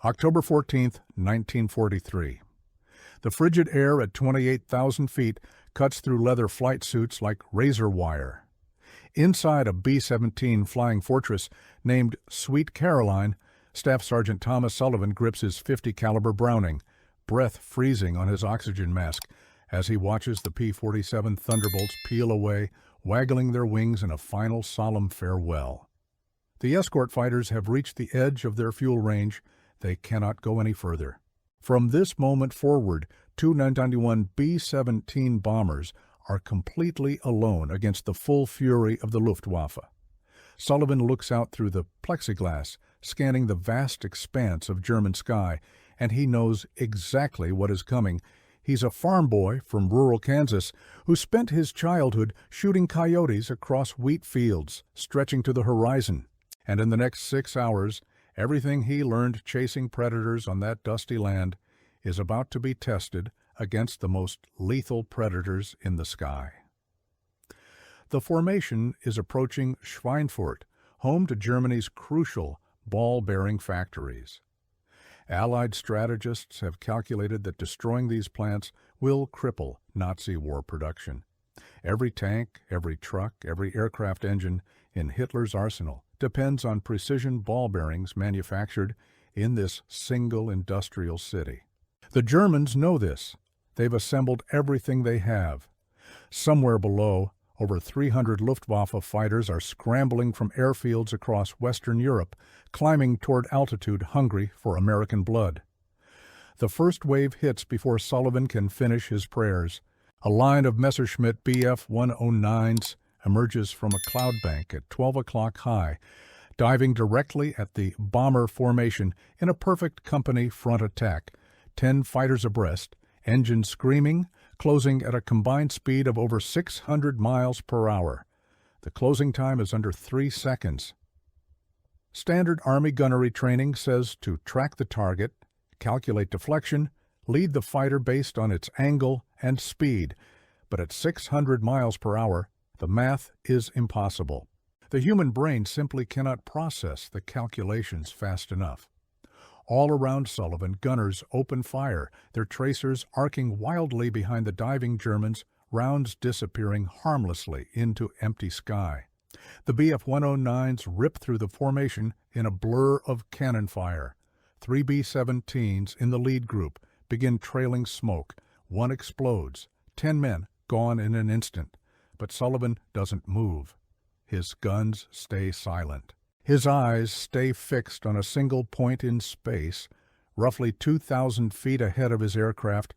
October 14, 1943. The frigid air at 28,000 feet cuts through leather flight suits like razor wire. Inside a B-17 Flying Fortress named Sweet Caroline, Staff Sergeant Thomas Sullivan grips his .50 caliber Browning, breath freezing on his oxygen mask as he watches the P-47 Thunderbolts peel away, waggling their wings in a final solemn farewell. The escort fighters have reached the edge of their fuel range. They cannot go any further. From this moment forward, two 991 B-17 bombers are completely alone against the full fury of the Luftwaffe. Sullivan looks out through the Plexiglass, scanning the vast expanse of German sky, and he knows exactly what is coming. He's a farm boy from rural Kansas who spent his childhood shooting coyotes across wheat fields, stretching to the horizon. And in the next 6 hours, everything he learned chasing predators on that dusty land is about to be tested against the most lethal predators in the sky. The formation is approaching Schweinfurt, home to Germany's crucial ball-bearing factories. Allied strategists have calculated that destroying these plants will cripple Nazi war production. Every tank, every truck, every aircraft engine in Hitler's arsenal depends on precision ball bearings manufactured in this single industrial city. The Germans know this. They've assembled everything they have. Somewhere below, over 300 Luftwaffe fighters are scrambling from airfields across Western Europe, climbing toward altitude hungry for American blood. The first wave hits before Sullivan can finish his prayers. A line of Messerschmitt Bf-109s emerges from a cloud bank at 12 o'clock high, diving directly at the bomber formation in a perfect company front attack, 10 fighters abreast, engines screaming, closing at a combined speed of over 600 miles per hour. The closing time is under 3 seconds. Standard Army gunnery training says to track the target, calculate deflection, lead the fighter based on its angle and speed, but at 600 miles per hour, the math is impossible. The human brain simply cannot process the calculations fast enough. All around Sullivan, gunners open fire, their tracers arcing wildly behind the diving Germans, rounds disappearing harmlessly into empty sky. The Bf-109s rip through the formation in a blur of cannon fire. 3 B-17s in the lead group begin trailing smoke. One explodes. 10 men gone in an instant. But Sullivan doesn't move. His guns stay silent. His eyes stay fixed on a single point in space, roughly 2,000 feet ahead of his aircraft,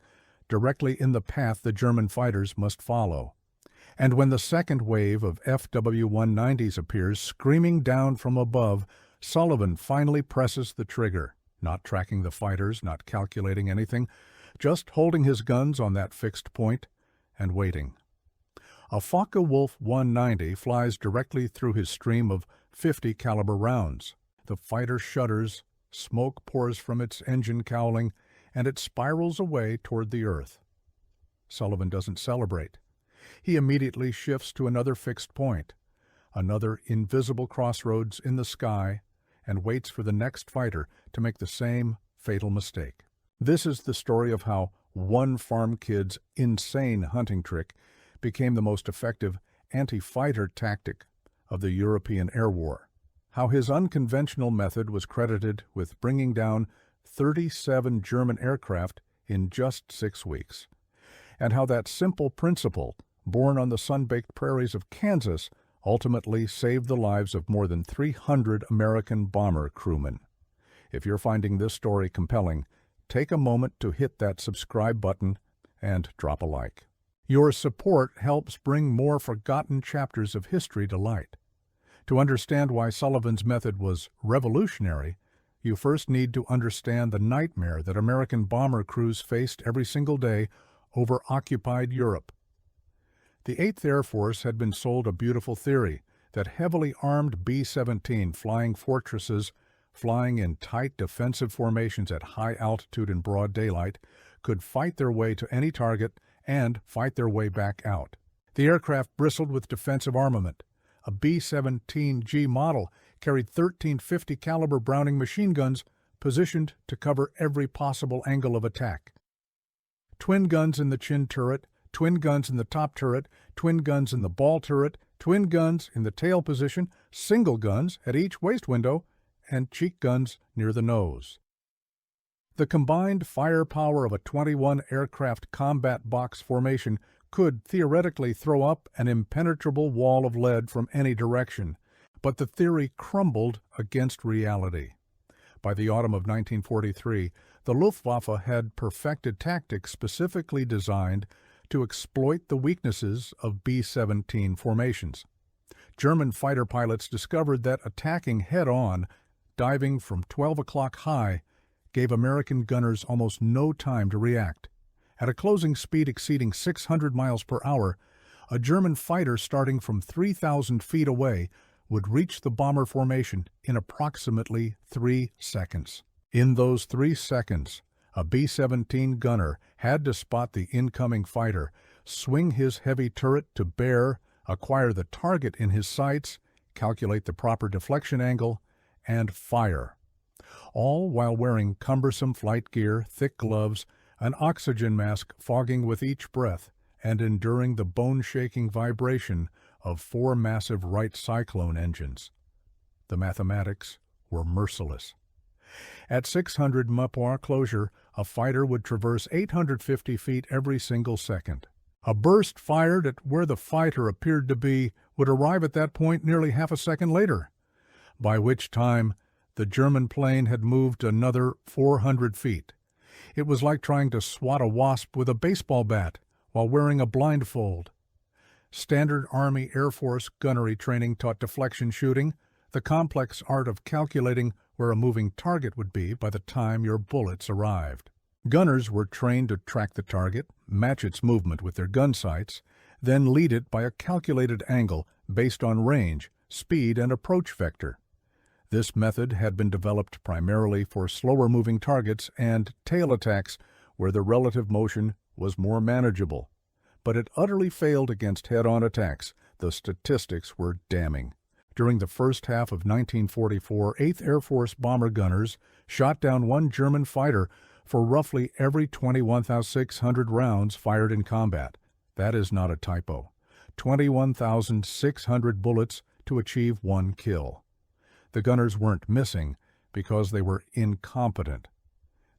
directly in the path the German fighters must follow. And when the second wave of FW-190s appears, screaming down from above, Sullivan finally presses the trigger, not tracking the fighters, not calculating anything, just holding his guns on that fixed point and waiting. A Focke-Wulf 190 flies directly through his stream of .50 caliber rounds. The fighter shudders, smoke pours from its engine cowling, and it spirals away toward the earth. Sullivan doesn't celebrate. He immediately shifts to another fixed point, another invisible crossroads in the sky, and waits for the next fighter to make the same fatal mistake. This is the story of how one farm kid's insane hunting trick became the most effective anti-fighter tactic of the European air war, how his unconventional method was credited with bringing down 37 German aircraft in just 6 weeks, and how that simple principle, born on the sun-baked prairies of Kansas, ultimately saved the lives of more than 300 American bomber crewmen. If you're finding this story compelling, take a moment to hit that subscribe button and drop a like. Your support helps bring more forgotten chapters of history to light. To understand why Sullivan's method was revolutionary, you first need to understand the nightmare that American bomber crews faced every single day over occupied Europe. The 8th Air Force had been sold a beautiful theory that heavily armed B-17 flying fortresses, flying in tight defensive formations at high altitude in broad daylight, could fight their way to any target and fight their way back out. The aircraft bristled with defensive armament. A B-17G model carried 13 .50 caliber Browning machine guns, positioned to cover every possible angle of attack. Twin guns in the chin turret, twin guns in the top turret, twin guns in the ball turret, twin guns in the tail position, single guns at each waist window, and cheek guns near the nose. The combined firepower of a 21-aircraft combat box formation could theoretically throw up an impenetrable wall of lead from any direction, but the theory crumbled against reality. By the autumn of 1943, the Luftwaffe had perfected tactics specifically designed to exploit the weaknesses of B-17 formations. German fighter pilots discovered that attacking head-on, diving from 12 o'clock high, gave American gunners almost no time to react. At a closing speed exceeding 600 miles per hour, a German fighter starting from 3,000 feet away would reach the bomber formation in approximately 3 seconds. In those 3 seconds, a B-17 gunner had to spot the incoming fighter, swing his heavy turret to bear, acquire the target in his sights, calculate the proper deflection angle, and fire. All while wearing cumbersome flight gear, thick gloves, an oxygen mask fogging with each breath, and enduring the bone-shaking vibration of 4 massive Wright Cyclone engines. The mathematics were merciless. At 600 mph closure, a fighter would traverse 850 feet every single second. A burst fired at where the fighter appeared to be would arrive at that point nearly half a second later, by which time the German plane had moved another 400 feet. It was like trying to swat a wasp with a baseball bat while wearing a blindfold. Standard Army Air Force gunnery training taught deflection shooting, the complex art of calculating where a moving target would be by the time your bullets arrived. Gunners were trained to track the target, match its movement with their gun sights, then lead it by a calculated angle based on range, speed, and approach vector. This method had been developed primarily for slower-moving targets and tail attacks where the relative motion was more manageable. But it utterly failed against head-on attacks. The statistics were damning. During the first half of 1944, 8th Air Force bomber gunners shot down 1 German fighter for roughly every 21,600 rounds fired in combat. That is not a typo. 21,600 bullets to achieve 1 kill. The gunners weren't missing because they were incompetent.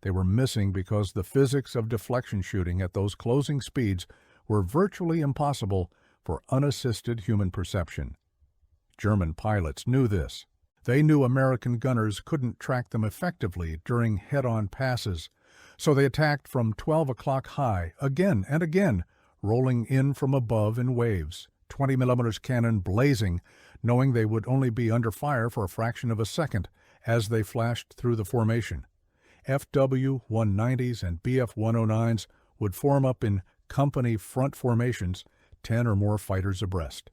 They were missing because the physics of deflection shooting at those closing speeds were virtually impossible for unassisted human perception. German pilots knew this. They knew American gunners couldn't track them effectively during head-on passes, so they attacked from 12 o'clock high again and again, rolling in from above in waves, 20mm cannon blazing, knowing they would only be under fire for a fraction of a second as they flashed through the formation. FW-190s and BF-109s would form up in company front formations, 10 or more fighters abreast,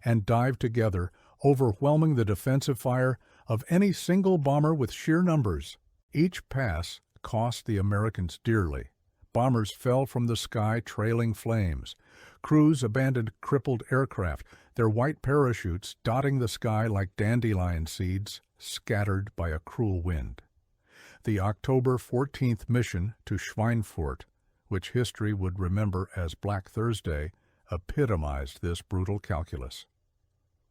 and dive together, overwhelming the defensive fire of any single bomber with sheer numbers. Each pass cost the Americans dearly. Bombers fell from the sky trailing flames. Crews abandoned crippled aircraft, their white parachutes dotting the sky like dandelion seeds scattered by a cruel wind. The October 14th mission to Schweinfurt, which history would remember as Black Thursday, epitomized this brutal calculus.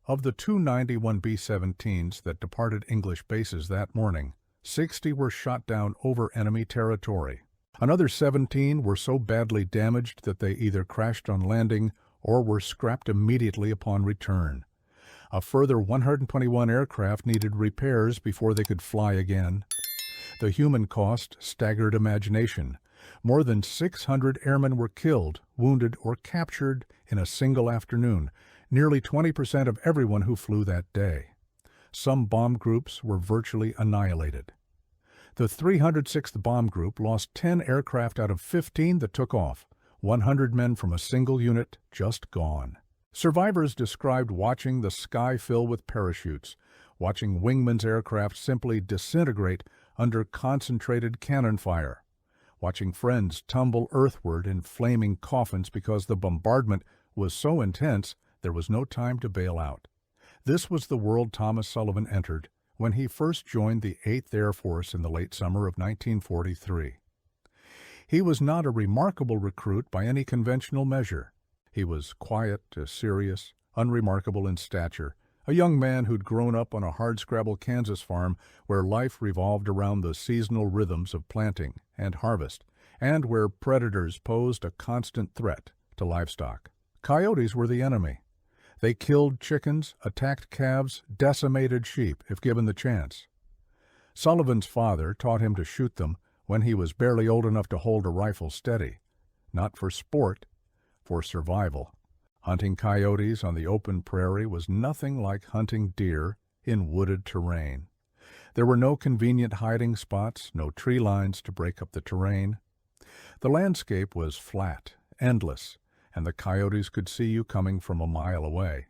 Of the 291 B-17s that departed English bases that morning, 60 were shot down over enemy territory. Another 17 were so badly damaged that they either crashed on landing or were scrapped immediately upon return. A further 121 aircraft needed repairs before they could fly again. The human cost staggered imagination. More than 600 airmen were killed, wounded, or captured in a single afternoon, nearly 20% of everyone who flew that day. Some bomb groups were virtually annihilated. The 306th Bomb Group lost 10 aircraft out of 15 that took off, 100 men from a single unit just gone. Survivors described watching the sky fill with parachutes, watching wingmen's aircraft simply disintegrate under concentrated cannon fire, watching friends tumble earthward in flaming coffins because the bombardment was so intense there was no time to bail out. This was the world Thomas Sullivan entered when he first joined the 8th Air Force in the late summer of 1943. He was not a remarkable recruit by any conventional measure. He was quiet, serious, unremarkable in stature, a young man who'd grown up on a hardscrabble Kansas farm where life revolved around the seasonal rhythms of planting and harvest, and where predators posed a constant threat to livestock. Coyotes were the enemy. They killed chickens, attacked calves, decimated sheep if given the chance. Sullivan's father taught him to shoot them when he was barely old enough to hold a rifle steady, not for sport, for survival. Hunting coyotes on the open prairie was nothing like hunting deer in wooded terrain. There were no convenient hiding spots, no tree lines to break up the terrain. The landscape was flat, endless, and the coyotes could see you coming from a mile away.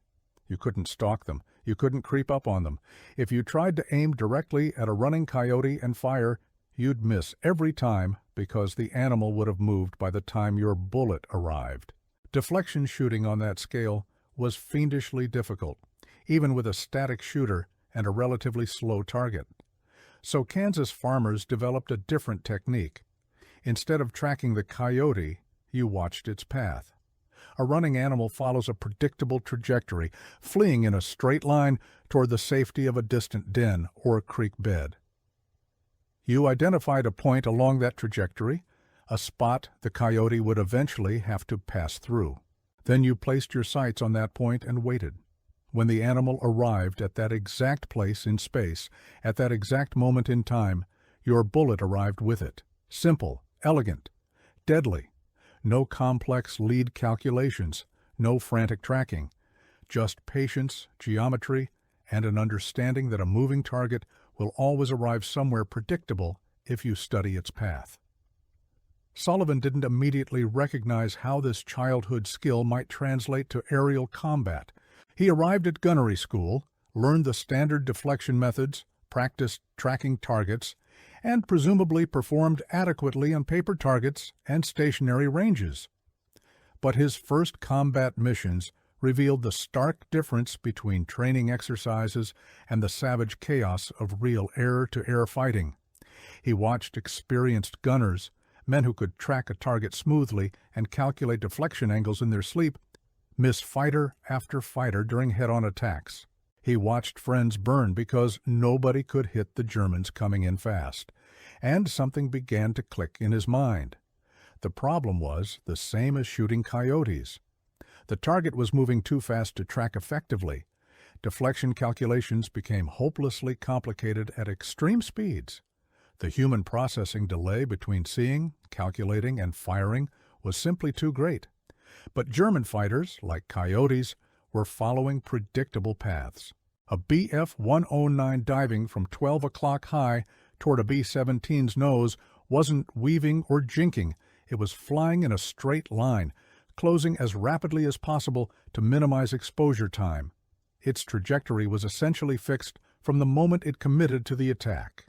You couldn't stalk them. You couldn't creep up on them. If you tried to aim directly at a running coyote and fire, you'd miss every time because the animal would have moved by the time your bullet arrived. Deflection shooting on that scale was fiendishly difficult, even with a static shooter and a relatively slow target. So Kansas farmers developed a different technique. Instead of tracking the coyote, you watched its path. A running animal follows a predictable trajectory, fleeing in a straight line toward the safety of a distant den or a creek bed. You identified a point along that trajectory, a spot the coyote would eventually have to pass through. Then you placed your sights on that point and waited. When the animal arrived at that exact place in space, at that exact moment in time, your bullet arrived with it. Simple, elegant, deadly. No complex lead calculations, no frantic tracking, just patience, geometry, and an understanding that a moving target will always arrive somewhere predictable if you study its path. Sullivan didn't immediately recognize how this childhood skill might translate to aerial combat. He arrived at gunnery school, learned the standard deflection methods, practiced tracking targets, and presumably performed adequately on paper targets and stationary ranges. But his first combat missions revealed the stark difference between training exercises and the savage chaos of real air-to-air fighting. He watched experienced gunners, men who could track a target smoothly and calculate deflection angles in their sleep, miss fighter after fighter during head-on attacks. He watched friends burn because nobody could hit the Germans coming in fast, and something began to click in his mind. The problem was the same as shooting coyotes. The target was moving too fast to track effectively. Deflection calculations became hopelessly complicated at extreme speeds. The human processing delay between seeing, calculating, and firing was simply too great. But German fighters, like coyotes, were following predictable paths. A Bf-109 diving from 12 o'clock high toward a B-17's nose wasn't weaving or jinking. It was flying in a straight line, closing as rapidly as possible to minimize exposure time. Its trajectory was essentially fixed from the moment it committed to the attack.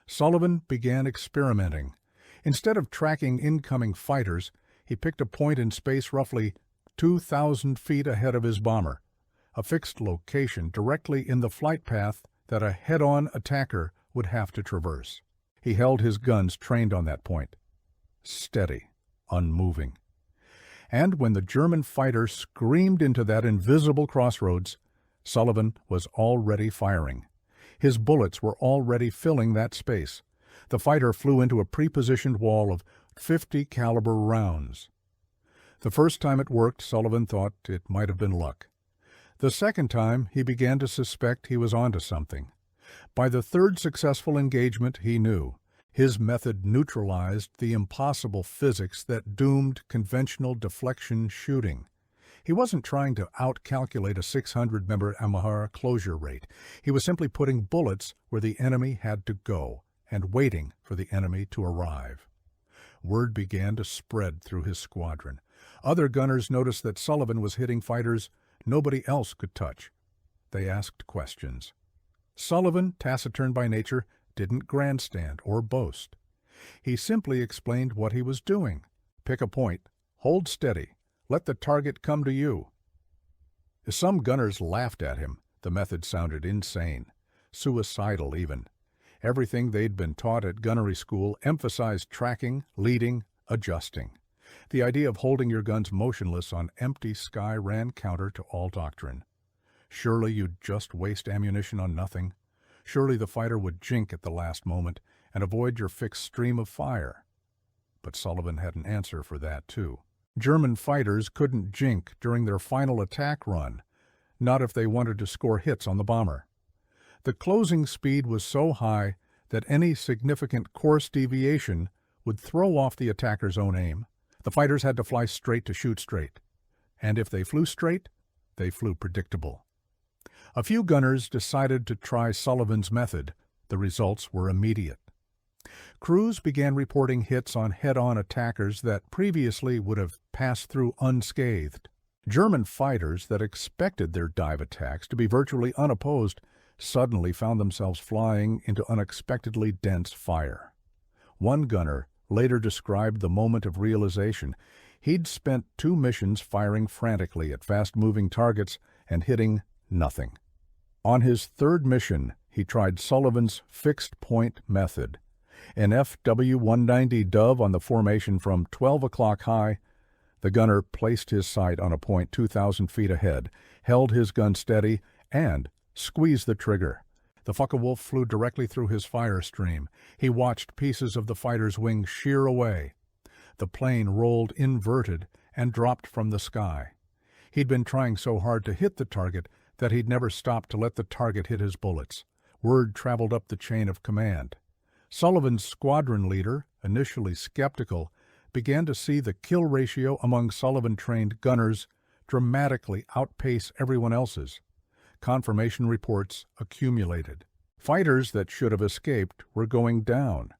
Sullivan began experimenting. Instead of tracking incoming fighters, he picked a point in space roughly 2,000 feet ahead of his bomber, a fixed location directly in the flight path that a head-on attacker would have to traverse. He held his guns trained on that point, steady, unmoving. And when the German fighter screamed into that invisible crossroads, Sullivan was already firing. His bullets were already filling that space. The fighter flew into a pre-positioned wall of 50 caliber rounds. The first time it worked, Sullivan thought it might have been luck. The second time, he began to suspect he was onto something. By the third successful engagement, he knew. His method neutralized the impossible physics that doomed conventional deflection shooting. He wasn't trying to outcalculate a 600 mm closure rate. He was simply putting bullets where the enemy had to go and waiting for the enemy to arrive. Word began to spread through his squadron. Other gunners noticed that Sullivan was hitting fighters nobody else could touch. They asked questions. Sullivan, taciturn by nature, didn't grandstand or boast. He simply explained what he was doing. Pick a point, hold steady, let the target come to you. Some gunners laughed at him. The method sounded insane. suicidal even. Everything they'd been taught at gunnery school emphasized tracking, leading, adjusting. The idea of holding your guns motionless on empty sky ran counter to all doctrine. Surely you'd just waste ammunition on nothing. Surely the fighter would jink at the last moment and avoid your fixed stream of fire. But Sullivan had an answer for that, too. German fighters couldn't jink during their final attack run, not if they wanted to score hits on the bomber. The closing speed was so high that any significant course deviation would throw off the attacker's own aim. The fighters had to fly straight to shoot straight. And if they flew straight, they flew predictable. A few gunners decided to try Sullivan's method. The results were immediate. Crews began reporting hits on head-on attackers that previously would have passed through unscathed. German fighters that expected their dive attacks to be virtually unopposed suddenly found themselves flying into unexpectedly dense fire. One gunner later described the moment of realization. He'd spent 2 missions firing frantically at fast-moving targets and hitting nothing. On his 3rd mission, he tried Sullivan's fixed-point method. An FW-190 Dove on the formation from 12 o'clock high, the gunner placed his sight on a point 2,000 feet ahead, held his gun steady, and squeezed the trigger. The Focke-Wulf flew directly through his fire stream. He watched pieces of the fighter's wing shear away. The plane rolled inverted and dropped from the sky. He'd been trying so hard to hit the target that he'd never stopped to let the target hit his bullets. Word traveled up the chain of command. Sullivan's squadron leader, initially skeptical, began to see the kill ratio among Sullivan-trained gunners dramatically outpace everyone else's. Confirmation reports accumulated. Fighters that should have escaped were going down.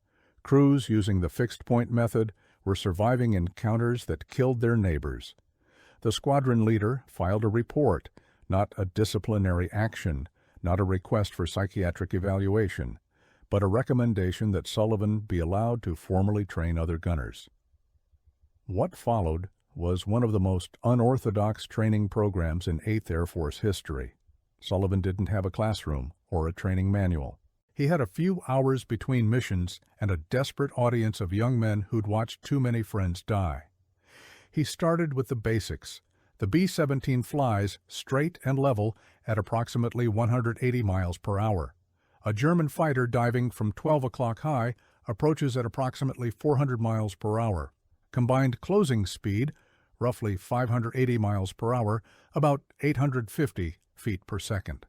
Crews using the fixed-point method were surviving encounters that killed their neighbors. The squadron leader filed a report, not a disciplinary action, not a request for psychiatric evaluation, but a recommendation that Sullivan be allowed to formally train other gunners. What followed was one of the most unorthodox training programs in 8th Air Force history. Sullivan didn't have a classroom or a training manual. He had a few hours between missions and a desperate audience of young men who'd watched too many friends die. He started with the basics. The B-17 flies straight and level at approximately 180 miles per hour. A German fighter diving from 12 o'clock high approaches at approximately 400 miles per hour. Combined closing speed, roughly 580 miles per hour, about 850 feet per second.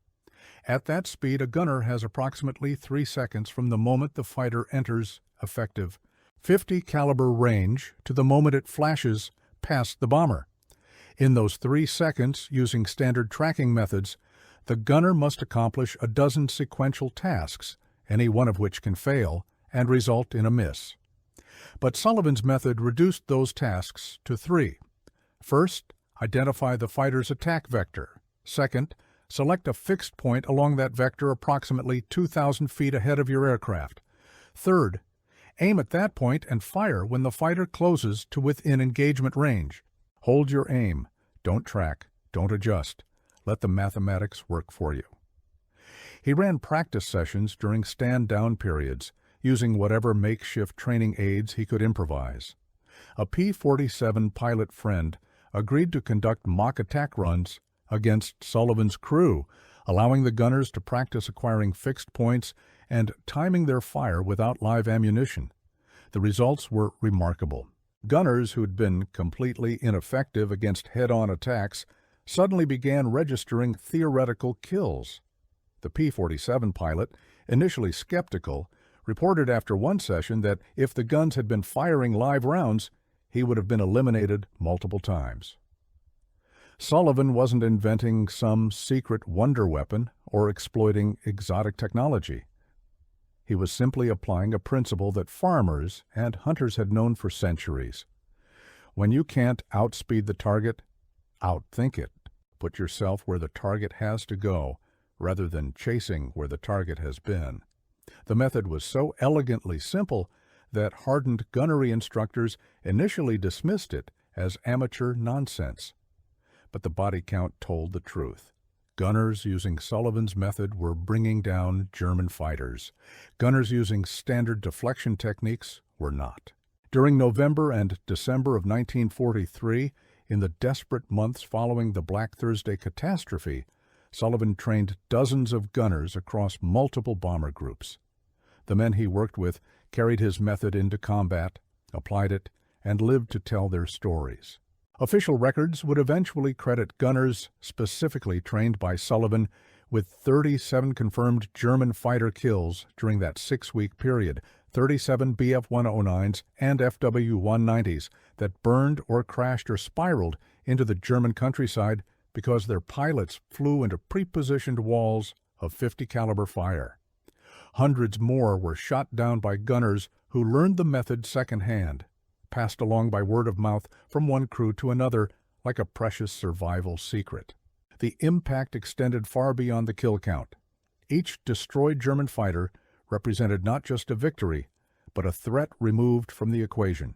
At that speed, a gunner has approximately 3 seconds from the moment the fighter enters effective .50 caliber range to the moment it flashes past the bomber. In those 3 seconds, using standard tracking methods, the gunner must accomplish a dozen sequential tasks, any one of which can fail and result in a miss. But Sullivan's method reduced those tasks to 3. First, identify the fighter's attack vector. Second, select a fixed point along that vector approximately 2,000 feet ahead of your aircraft. Third, aim at that point and fire when the fighter closes to within engagement range. Hold your aim. Don't track. Don't adjust. Let the mathematics work for you. He ran practice sessions during stand-down periods, using whatever makeshift training aids he could improvise. A P-47 pilot friend agreed to conduct mock attack runs against Sullivan's crew, allowing the gunners to practice acquiring fixed points and timing their fire without live ammunition. The results were remarkable. Gunners who'd been completely ineffective against head-on attacks suddenly began registering theoretical kills. The P-47 pilot, initially skeptical, reported after one session that if the guns had been firing live rounds, he would have been eliminated multiple times. Sullivan wasn't inventing some secret wonder weapon or exploiting exotic technology. He was simply applying a principle that farmers and hunters had known for centuries. When you can't outspeed the target, outthink it. Put yourself where the target has to go, rather than chasing where the target has been. The method was so elegantly simple that hardened gunnery instructors initially dismissed it as amateur nonsense. But the body count told the truth. Gunners using Sullivan's method were bringing down German fighters. Gunners using standard deflection techniques were not. During November and December of 1943, in the desperate months following the Black Thursday catastrophe, Sullivan trained dozens of gunners across multiple bomber groups. The men he worked with carried his method into combat, applied it, and lived to tell their stories. Official records would eventually credit gunners specifically trained by Sullivan with 37 confirmed German fighter kills during that 6-week period, 37 Bf-109s and FW-190s that burned or crashed or spiraled into the German countryside because their pilots flew into pre-positioned walls of .50 caliber fire. Hundreds more were shot down by gunners who learned the method secondhand, passed along by word of mouth from one crew to another like a precious survival secret. The impact extended far beyond the kill count. Each destroyed German fighter represented not just a victory, but a threat removed from the equation.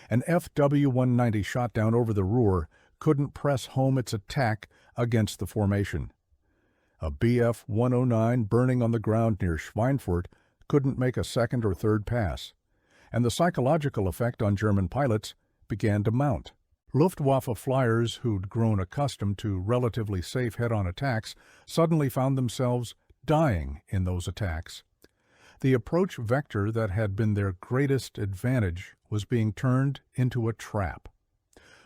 An FW-190 shot down over the Ruhr couldn't press home its attack against the formation. A Bf-109 burning on the ground near Schweinfurt couldn't make a second or third pass, and the psychological effect on German pilots began to mount. Luftwaffe flyers who'd grown accustomed to relatively safe head-on attacks suddenly found themselves dying in those attacks. The approach vector that had been their greatest advantage was being turned into a trap.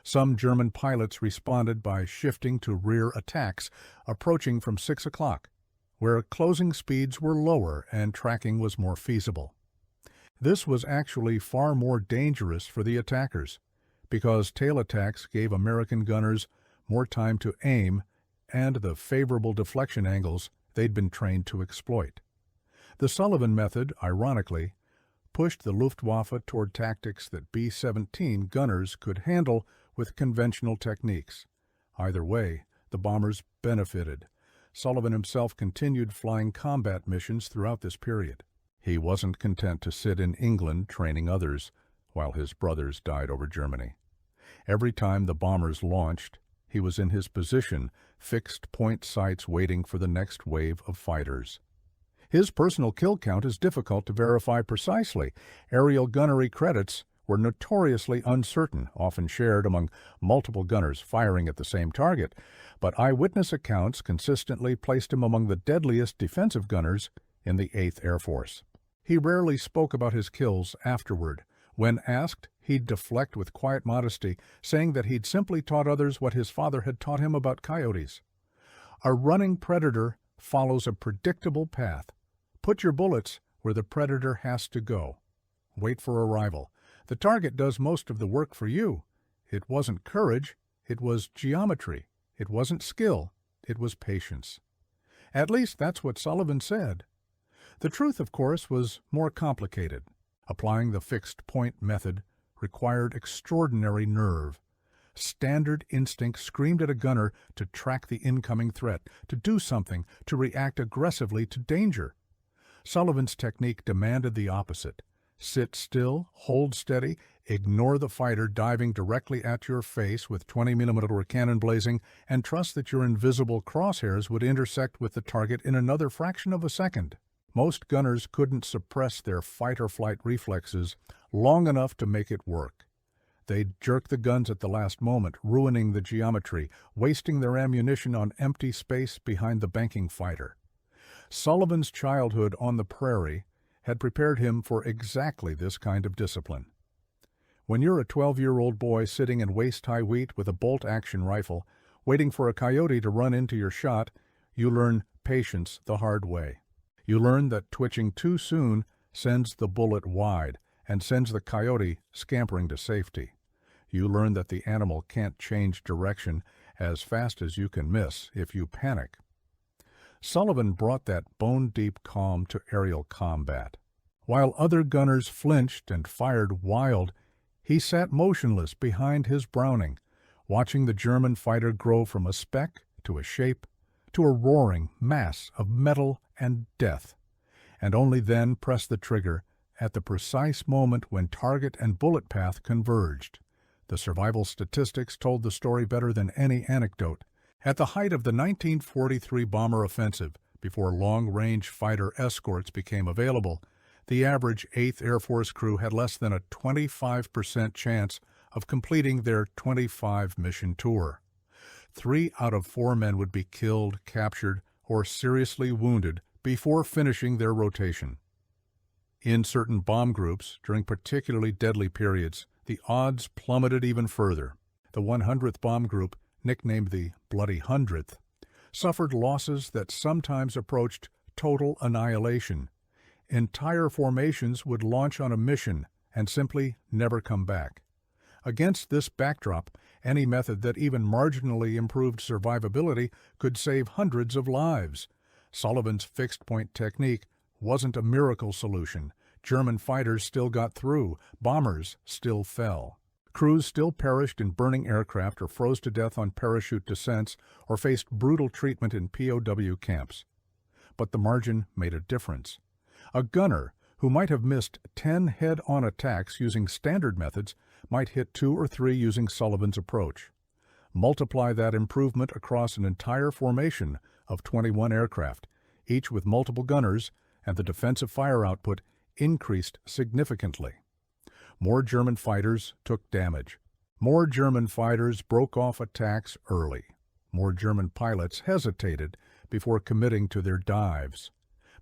Some German pilots responded by shifting to rear attacks, approaching from 6 o'clock, where closing speeds were lower and tracking was more feasible. This was actually far more dangerous for the attackers, because tail attacks gave American gunners more time to aim and the favorable deflection angles they'd been trained to exploit. The Sullivan method, ironically, pushed the Luftwaffe toward tactics that B-17 gunners could handle with conventional techniques. Either way, the bombers benefited. Sullivan himself continued flying combat missions throughout this period. He wasn't content to sit in England training others while his brothers died over Germany. Every time the bombers launched, he was in his position, fixed point sights waiting for the next wave of fighters. His personal kill count is difficult to verify precisely. Aerial gunnery credits were notoriously uncertain, often shared among multiple gunners firing at the same target, but eyewitness accounts consistently placed him among the deadliest defensive gunners in the 8th Air Force. He rarely spoke about his kills afterward. When asked, he'd deflect with quiet modesty, saying that he'd simply taught others what his father had taught him about coyotes. A running predator follows a predictable path. Put your bullets where the predator has to go. Wait for arrival. The target does most of the work for you. It wasn't courage, it was geometry. It wasn't skill, it was patience. At least that's what Sullivan said. The truth, of course, was more complicated. Applying the fixed point method required extraordinary nerve. Standard instinct screamed at a gunner to track the incoming threat, to do something, to react aggressively to danger. Sullivan's technique demanded the opposite. Sit still, hold steady, ignore the fighter diving directly at your face with 20mm cannon blazing, and trust that your invisible crosshairs would intersect with the target in another fraction of a second. Most gunners couldn't suppress their fight-or-flight reflexes long enough to make it work. They'd jerk the guns at the last moment, ruining the geometry, wasting their ammunition on empty space behind the banking fighter. Sullivan's childhood on the prairie had prepared him for exactly this kind of discipline. When you're a 12-year-old boy sitting in waist-high wheat with a bolt-action rifle, waiting for a coyote to run into your shot, you learn patience the hard way. You learn that twitching too soon sends the bullet wide and sends the coyote scampering to safety. You learn that the animal can't change direction as fast as you can miss if you panic. Sullivan brought that bone-deep calm to aerial combat. While other gunners flinched and fired wild, he sat motionless behind his Browning, watching the German fighter grow from a speck to a shape to a roaring mass of metal and death, and only then press the trigger at the precise moment when target and bullet path converged. The survival statistics told the story better than any anecdote. At the height of the 1943 bomber offensive, before long-range fighter escorts became available, the average 8th Air Force crew had less than a 25% chance of completing their 25-mission tour. 3 out of 4 men would be killed, captured, or seriously wounded before finishing their rotation. In certain bomb groups, during particularly deadly periods, the odds plummeted even further. The 100th Bomb Group, nicknamed the Bloody Hundredth, suffered losses that sometimes approached total annihilation. Entire formations would launch on a mission and simply never come back. Against this backdrop, any method that even marginally improved survivability could save hundreds of lives. Sullivan's fixed-point technique wasn't a miracle solution. German fighters still got through. Bombers still fell. Crews still perished in burning aircraft or froze to death on parachute descents or faced brutal treatment in POW camps. But the margin made a difference. A gunner who might have missed 10 head-on attacks using standard methods might hit 2 or 3 using Sullivan's approach. Multiply that improvement across an entire formation of 21 aircraft, each with multiple gunners, and the defensive fire output increased significantly. More German fighters took damage. More German fighters broke off attacks early. More German pilots hesitated before committing to their dives.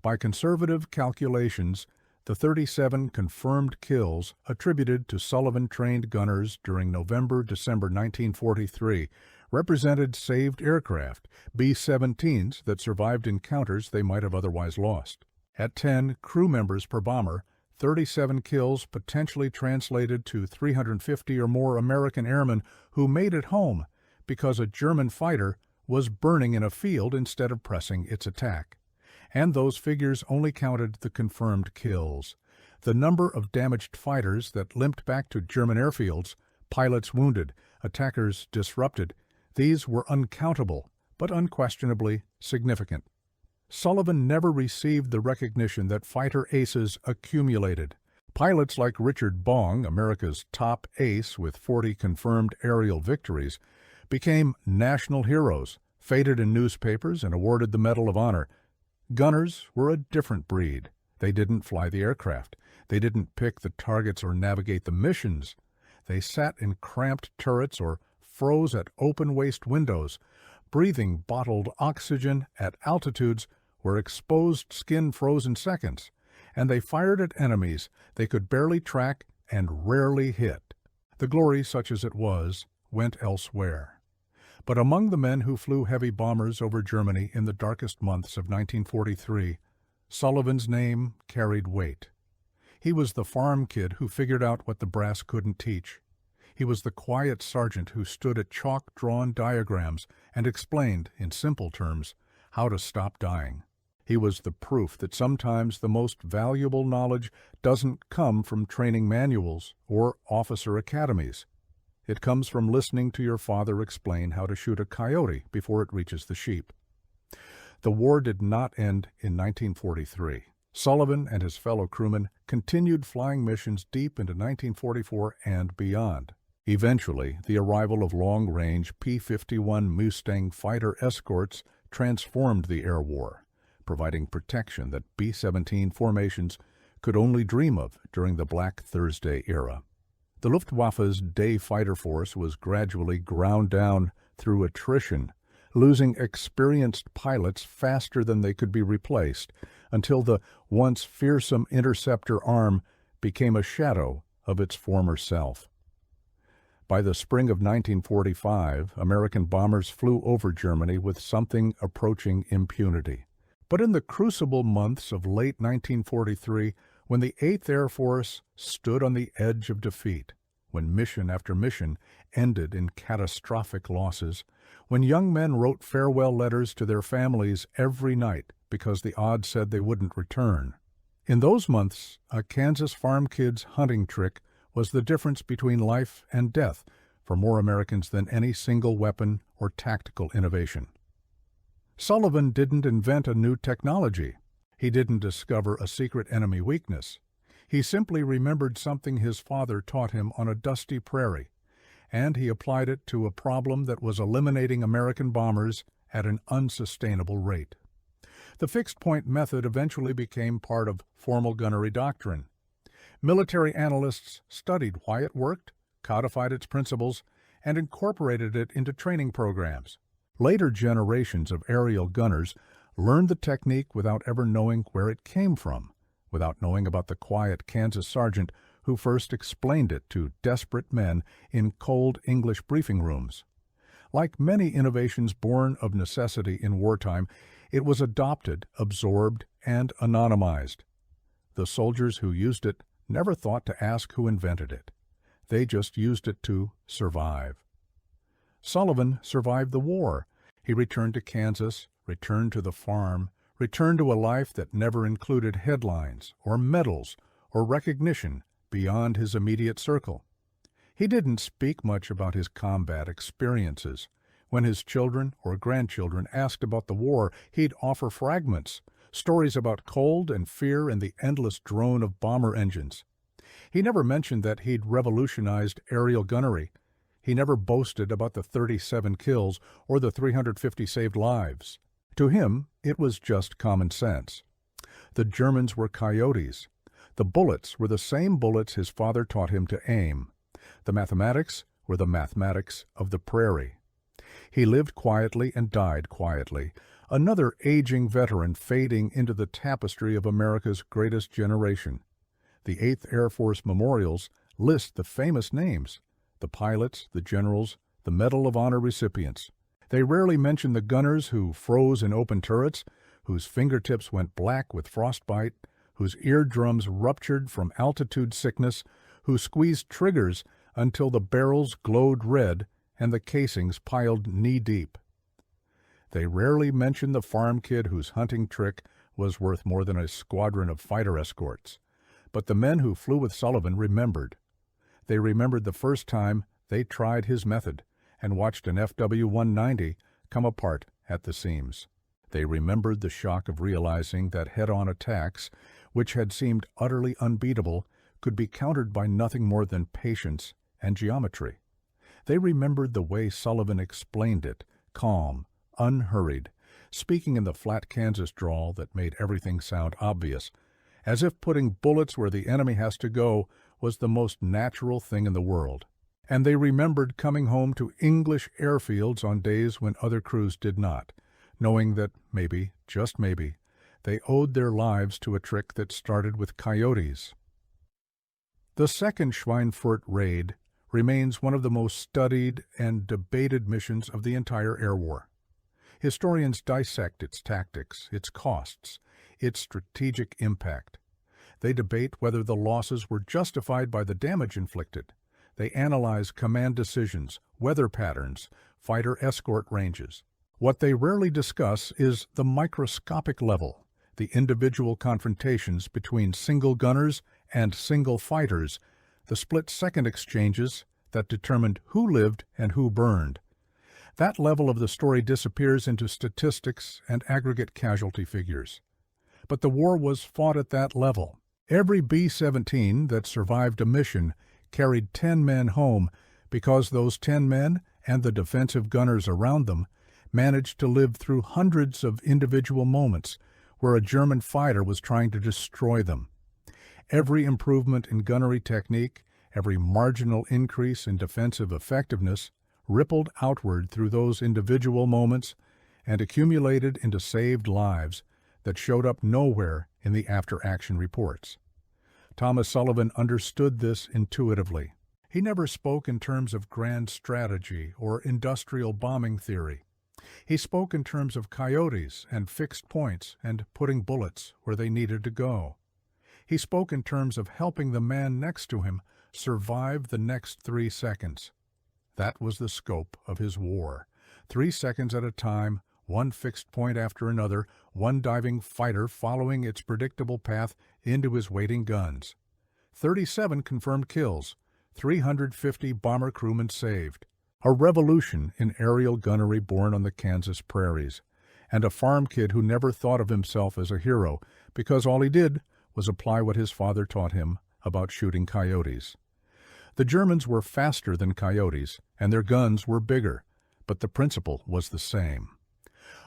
By conservative calculations, the 37 confirmed kills attributed to Sullivan-trained gunners during November-December 1943 represented saved aircraft, B-17s that survived encounters they might have otherwise lost. At 10 crew members per bomber, 37 kills potentially translated to 350 or more American airmen who made it home because a German fighter was burning in a field instead of pressing its attack. And those figures only counted the confirmed kills. The number of damaged fighters that limped back to German airfields, pilots wounded, attackers disrupted, these were uncountable, but unquestionably significant. Sullivan never received the recognition that fighter aces accumulated. Pilots like Richard Bong, America's top ace with 40 confirmed aerial victories, became national heroes, feted in newspapers and awarded the Medal of Honor. Gunners were a different breed. They didn't fly the aircraft. They didn't pick the targets or navigate the missions. They sat in cramped turrets or froze at open waist windows, breathing bottled oxygen at altitudes where exposed skin froze in seconds, and they fired at enemies they could barely track and rarely hit. The glory, such as it was, went elsewhere. But among the men who flew heavy bombers over Germany in the darkest months of 1943, Sullivan's name carried weight. He was the farm kid who figured out what the brass couldn't teach. He was the quiet sergeant who stood at chalk-drawn diagrams and explained, in simple terms, how to stop dying. He was the proof that sometimes the most valuable knowledge doesn't come from training manuals or officer academies. It comes from listening to your father explain how to shoot a coyote before it reaches the sheep. The war did not end in 1943. Sullivan and his fellow crewmen continued flying missions deep into 1944 and beyond. Eventually, the arrival of long-range P-51 Mustang fighter escorts transformed the air war, providing protection that B-17 formations could only dream of during the Black Thursday era. The Luftwaffe's day fighter force was gradually ground down through attrition, losing experienced pilots faster than they could be replaced, until the once fearsome interceptor arm became a shadow of its former self. By the spring of 1945, American bombers flew over Germany with something approaching impunity. But in the crucible months of late 1943, when the 8th Air Force stood on the edge of defeat, when mission after mission ended in catastrophic losses, when young men wrote farewell letters to their families every night because the odds said they wouldn't return. In those months, a Kansas farm kid's hunting trick was the difference between life and death for more Americans than any single weapon or tactical innovation. Sullivan didn't invent a new technology. He didn't discover a secret enemy weakness. He simply remembered something his father taught him on a dusty prairie, and he applied it to a problem that was eliminating American bombers at an unsustainable rate. The fixed-point method eventually became part of formal gunnery doctrine. Military analysts studied why it worked, codified its principles, and incorporated it into training programs. Later generations of aerial gunners learned the technique without ever knowing where it came from, without knowing about the quiet Kansas sergeant who first explained it to desperate men in cold English briefing rooms. Like many innovations born of necessity in wartime, it was adopted, absorbed, and anonymized. The soldiers who used it never thought to ask who invented it. They just used it to survive. Sullivan survived the war. He returned to Kansas, returned to the farm, returned to a life that never included headlines or medals or recognition beyond his immediate circle. He didn't speak much about his combat experiences. When his children or grandchildren asked about the war, he'd offer fragments, stories about cold and fear and the endless drone of bomber engines. He never mentioned that he'd revolutionized aerial gunnery. He never boasted about the 37 kills or the 350 saved lives. To him, it was just common sense. The Germans were coyotes. The bullets were the same bullets his father taught him to aim. The mathematics were the mathematics of the prairie. He lived quietly and died quietly, another aging veteran fading into the tapestry of America's greatest generation. The 8th Air Force memorials list the famous names, the pilots, the generals, the Medal of Honor recipients. They rarely mention the gunners who froze in open turrets, whose fingertips went black with frostbite, whose eardrums ruptured from altitude sickness, who squeezed triggers until the barrels glowed red and the casings piled knee-deep. They rarely mention the farm kid whose hunting trick was worth more than a squadron of fighter escorts. But the men who flew with Sullivan remembered. They remembered the first time they tried his method and watched an FW-190 come apart at the seams. They remembered the shock of realizing that head-on attacks, which had seemed utterly unbeatable, could be countered by nothing more than patience and geometry. They remembered the way Sullivan explained it, calm, unhurried, speaking in the flat Kansas drawl that made everything sound obvious, as if putting bullets where the enemy has to go was the most natural thing in the world. And they remembered coming home to English airfields on days when other crews did not, knowing that maybe, just maybe, they owed their lives to a trick that started with coyotes. The second Schweinfurt raid remains one of the most studied and debated missions of the entire air war. Historians dissect its tactics, its costs, its strategic impact. They debate whether the losses were justified by the damage inflicted. They analyze command decisions, weather patterns, fighter escort ranges. What they rarely discuss is the microscopic level, the individual confrontations between single gunners and single fighters, the split-second exchanges that determined who lived and who burned. That level of the story disappears into statistics and aggregate casualty figures. But the war was fought at that level. Every B-17 that survived a mission carried 10 men home because those 10 men and the defensive gunners around them managed to live through hundreds of individual moments where a German fighter was trying to destroy them. Every improvement in gunnery technique, every marginal increase in defensive effectiveness rippled outward through those individual moments and accumulated into saved lives that showed up nowhere in the after-action reports. Thomas Sullivan understood this intuitively. He never spoke in terms of grand strategy or industrial bombing theory. He spoke in terms of coyotes and fixed points and putting bullets where they needed to go. He spoke in terms of helping the man next to him survive the next 3 seconds. That was the scope of his war. 3 seconds at a time, one fixed point after another, one diving fighter following its predictable path into his waiting guns. 37 confirmed kills, 350 bomber crewmen saved. A revolution in aerial gunnery born on the Kansas prairies, and a farm kid who never thought of himself as a hero because all he did was apply what his father taught him about shooting coyotes. The Germans were faster than coyotes, and their guns were bigger, but the principle was the same.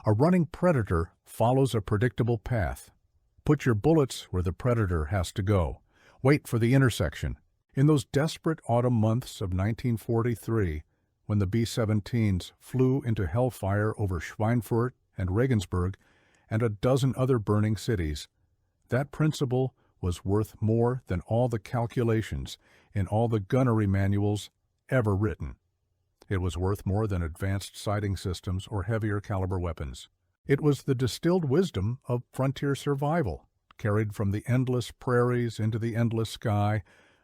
A running predator follows a predictable path. Put your bullets where the predator has to go. Wait for the intersection. In those desperate autumn months of 1943, when the B-17s flew into hellfire over Schweinfurt and Regensburg and a dozen other burning cities, that principle was worth more than all the calculations in all the gunnery manuals ever written. It was worth more than advanced sighting systems or heavier caliber weapons. It was the distilled wisdom of frontier survival, carried from the endless prairies into the endless sky,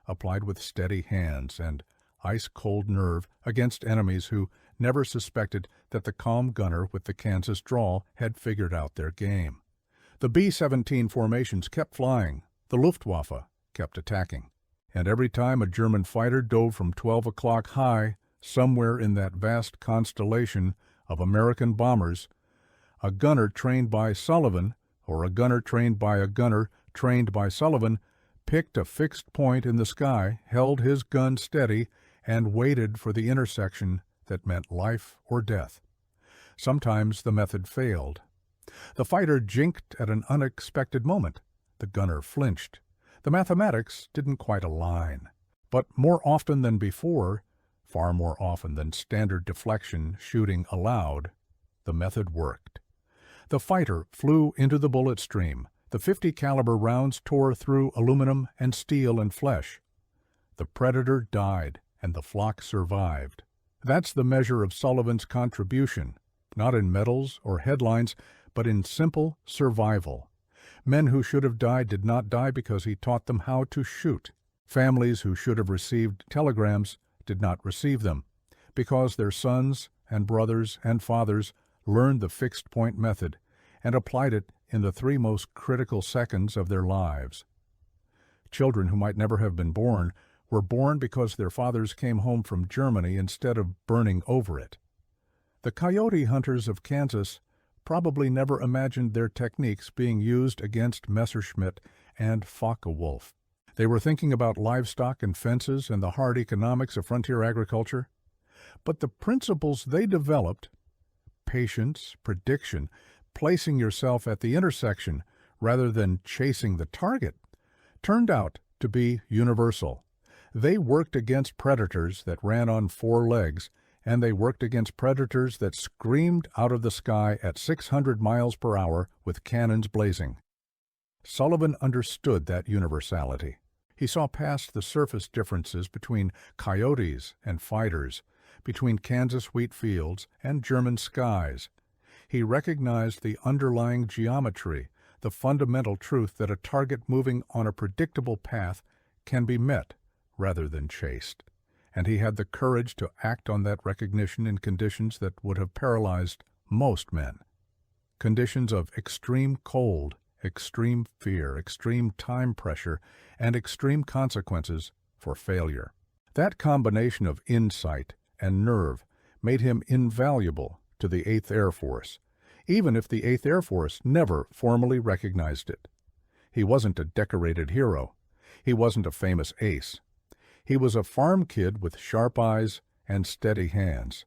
applied with steady hands and ice-cold nerve against enemies who never suspected that the calm gunner with the Kansas drawl had figured out their game. The B-17 formations kept flying, the Luftwaffe kept attacking, and every time a German fighter dove from 12 o'clock high, somewhere in that vast constellation of American bombers, a gunner trained by Sullivan, or a gunner trained by a gunner trained by Sullivan, picked a fixed point in the sky, held his gun steady, and waited for the intersection that meant life or death. Sometimes the method failed. The fighter jinked at an unexpected moment. The gunner flinched. The mathematics didn't quite align. But more often than before, far more often than standard deflection shooting allowed, the method worked. The fighter flew into the bullet stream. The .50 caliber rounds tore through aluminum and steel and flesh. The predator died, and the flock survived. That's the measure of Sullivan's contribution, not in medals or headlines, but in simple survival. Men who should have died did not die because he taught them how to shoot. Families who should have received telegrams did not receive them, because their sons and brothers and fathers learned the fixed-point method and applied it in the 3 most critical seconds of their lives. Children who might never have been born were born because their fathers came home from Germany instead of burning over it. The coyote hunters of Kansas probably never imagined their techniques being used against Messerschmitt and Focke-Wulf. They were thinking about livestock and fences and the hard economics of frontier agriculture. But the principles they developed, patience, prediction, placing yourself at the intersection rather than chasing the target, turned out to be universal. They worked against predators that ran on 4 legs, and they worked against predators that screamed out of the sky at 600 miles per hour with cannons blazing. Sullivan understood that universality. He saw past the surface differences between coyotes and fighters, between Kansas wheat fields and German skies. He recognized the underlying geometry, the fundamental truth that a target moving on a predictable path can be met rather than chased. And he had the courage to act on that recognition in conditions that would have paralyzed most men. Conditions of extreme cold, extreme fear, extreme time pressure, and extreme consequences for failure. That combination of insight and nerve made him invaluable to the 8th Air Force, even if the 8th Air Force never formally recognized it. He wasn't a decorated hero. He wasn't a famous ace. He was a farm kid with sharp eyes and steady hands.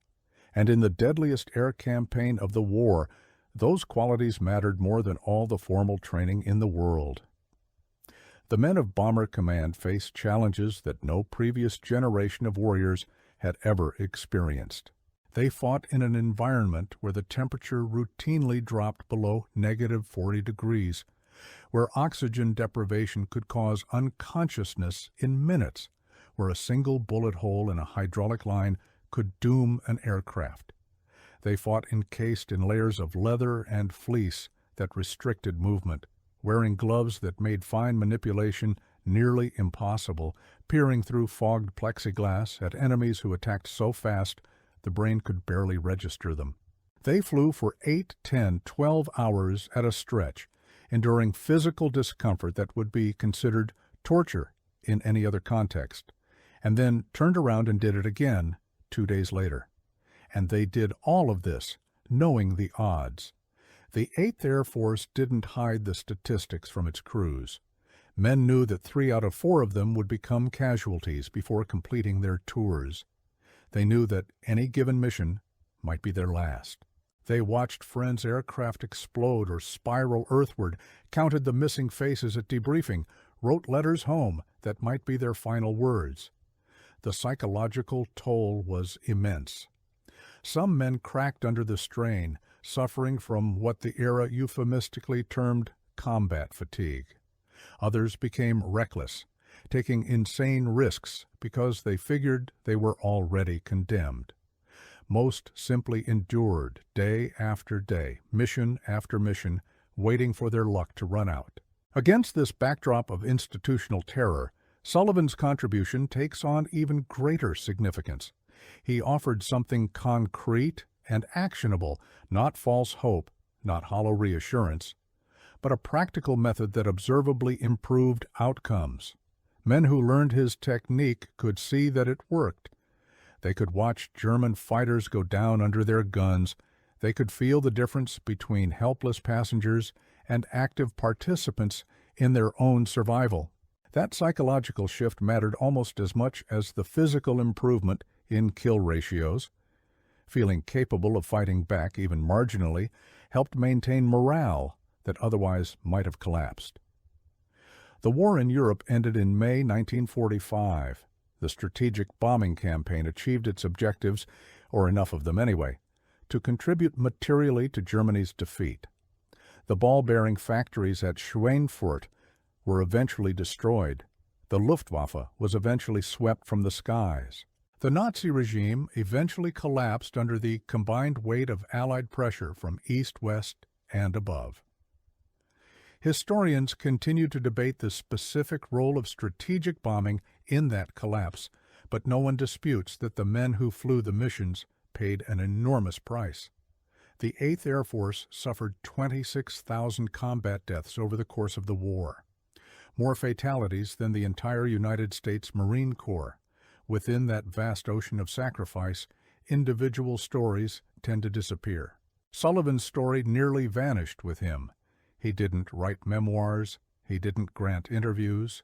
And in the deadliest air campaign of the war, those qualities mattered more than all the formal training in the world. The men of Bomber Command faced challenges that no previous generation of warriors had ever experienced. They fought in an environment where the temperature routinely dropped below -40 degrees, where oxygen deprivation could cause unconsciousness in minutes, where a single bullet hole in a hydraulic line could doom an aircraft. They fought encased in layers of leather and fleece that restricted movement, wearing gloves that made fine manipulation nearly impossible, peering through fogged plexiglass at enemies who attacked so fast the brain could barely register them. They flew for 8, 10, 12 hours at a stretch, enduring physical discomfort that would be considered torture in any other context, and then turned around and did it again 2 days later. And they did all of this, knowing the odds. The 8th Air Force didn't hide the statistics from its crews. Men knew that 3 out of 4 of them would become casualties before completing their tours. They knew that any given mission might be their last. They watched friends' aircraft explode or spiral earthward, counted the missing faces at debriefing, wrote letters home that might be their final words. The psychological toll was immense. Some men cracked under the strain, suffering from what the era euphemistically termed combat fatigue. Others became reckless, taking insane risks because they figured they were already condemned. Most simply endured day after day, mission after mission, waiting for their luck to run out. Against this backdrop of institutional terror, Sullivan's contribution takes on even greater significance. He offered something concrete and actionable, not false hope, not hollow reassurance, but a practical method that observably improved outcomes. Men who learned his technique could see that it worked. They could watch German fighters go down under their guns. They could feel the difference between helpless passengers and active participants in their own survival. That psychological shift mattered almost as much as the physical improvement in kill ratios. Feeling capable of fighting back even marginally helped maintain morale that otherwise might have collapsed. The war in Europe ended in May 1945. The strategic bombing campaign achieved its objectives, or enough of them anyway, to contribute materially to Germany's defeat. The ball-bearing factories at Schweinfurt were eventually destroyed. The Luftwaffe was eventually swept from the skies. The Nazi regime eventually collapsed under the combined weight of Allied pressure from east, west, and above. Historians continue to debate the specific role of strategic bombing in that collapse, but no one disputes that the men who flew the missions paid an enormous price. The 8th Air Force suffered 26,000 combat deaths over the course of the war, more fatalities than the entire United States Marine Corps. Within that vast ocean of sacrifice, individual stories tend to disappear. Sullivan's story nearly vanished with him. He didn't write memoirs. He didn't grant interviews.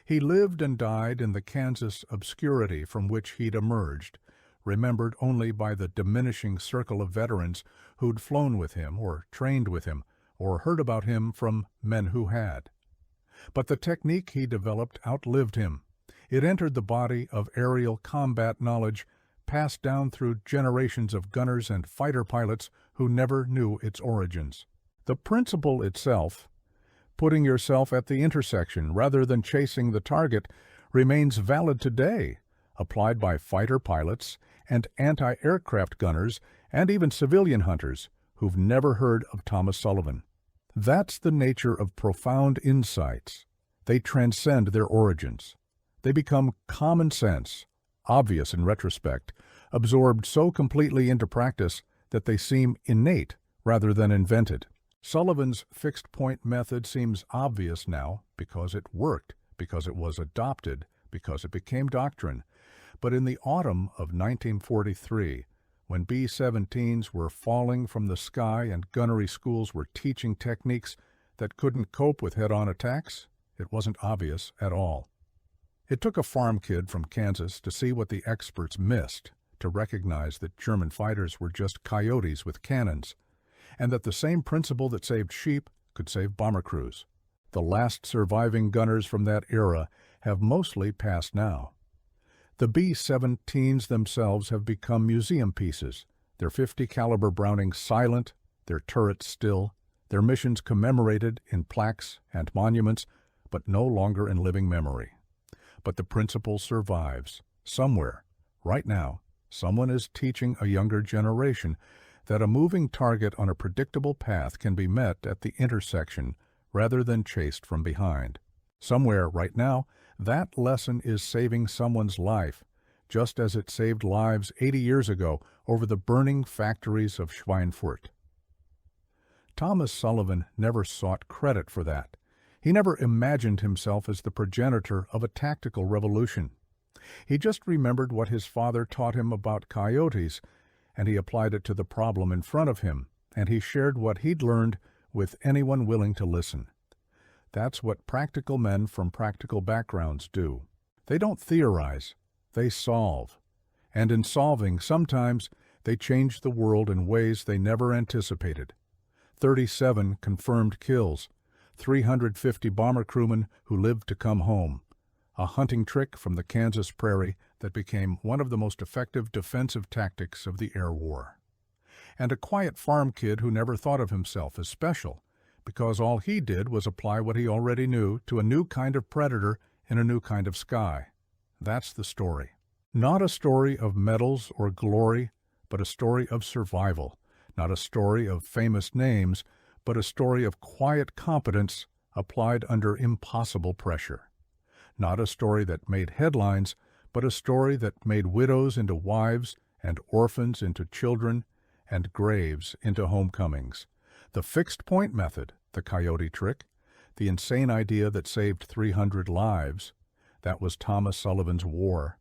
He lived and died in the Kansas obscurity from which he'd emerged, remembered only by the diminishing circle of veterans who'd flown with him or trained with him or heard about him from men who had. But the technique he developed outlived him. It entered the body of aerial combat knowledge passed down through generations of gunners and fighter pilots who never knew its origins. The principle itself, putting yourself at the intersection rather than chasing the target, remains valid today, applied by fighter pilots and anti-aircraft gunners and even civilian hunters who've never heard of Thomas Sullivan. That's the nature of profound insights. They transcend their origins. They become common sense, obvious in retrospect, absorbed so completely into practice that they seem innate rather than invented. Sullivan's fixed-point method seems obvious now because it worked, because it was adopted, because it became doctrine. But in the autumn of 1943, when B-17s were falling from the sky and gunnery schools were teaching techniques that couldn't cope with head-on attacks, it wasn't obvious at all. It took a farm kid from Kansas to see what the experts missed, to recognize that German fighters were just coyotes with cannons, and that the same principle that saved sheep could save bomber crews. The last surviving gunners from that era have mostly passed now. The B-17s themselves have become museum pieces, their .50 caliber Brownings silent, their turrets still, their missions commemorated in plaques and monuments, but no longer in living memory. But the principle survives. Somewhere, right now, someone is teaching a younger generation that a moving target on a predictable path can be met at the intersection rather than chased from behind. Somewhere, right now, that lesson is saving someone's life, just as it saved lives 80 years ago over the burning factories of Schweinfurt. Thomas Sullivan never sought credit for that. He never imagined himself as the progenitor of a tactical revolution. He just remembered what his father taught him about coyotes, and he applied it to the problem in front of him, and he shared what he'd learned with anyone willing to listen. That's what practical men from practical backgrounds do. They don't theorize, they solve. And in solving, sometimes they change the world in ways they never anticipated. 37 confirmed kills, 350 bomber crewmen who lived to come home. A hunting trick from the Kansas prairie that became one of the most effective defensive tactics of the air war. And a quiet farm kid who never thought of himself as special, because all he did was apply what he already knew to a new kind of predator in a new kind of sky. That's the story. Not a story of medals or glory, but a story of survival. Not a story of famous names, but a story of quiet competence applied under impossible pressure. Not a story that made headlines, but a story that made widows into wives and orphans into children and graves into homecomings. The fixed point method, the coyote trick, the insane idea that saved 300 lives, that was Thomas Sullivan's war.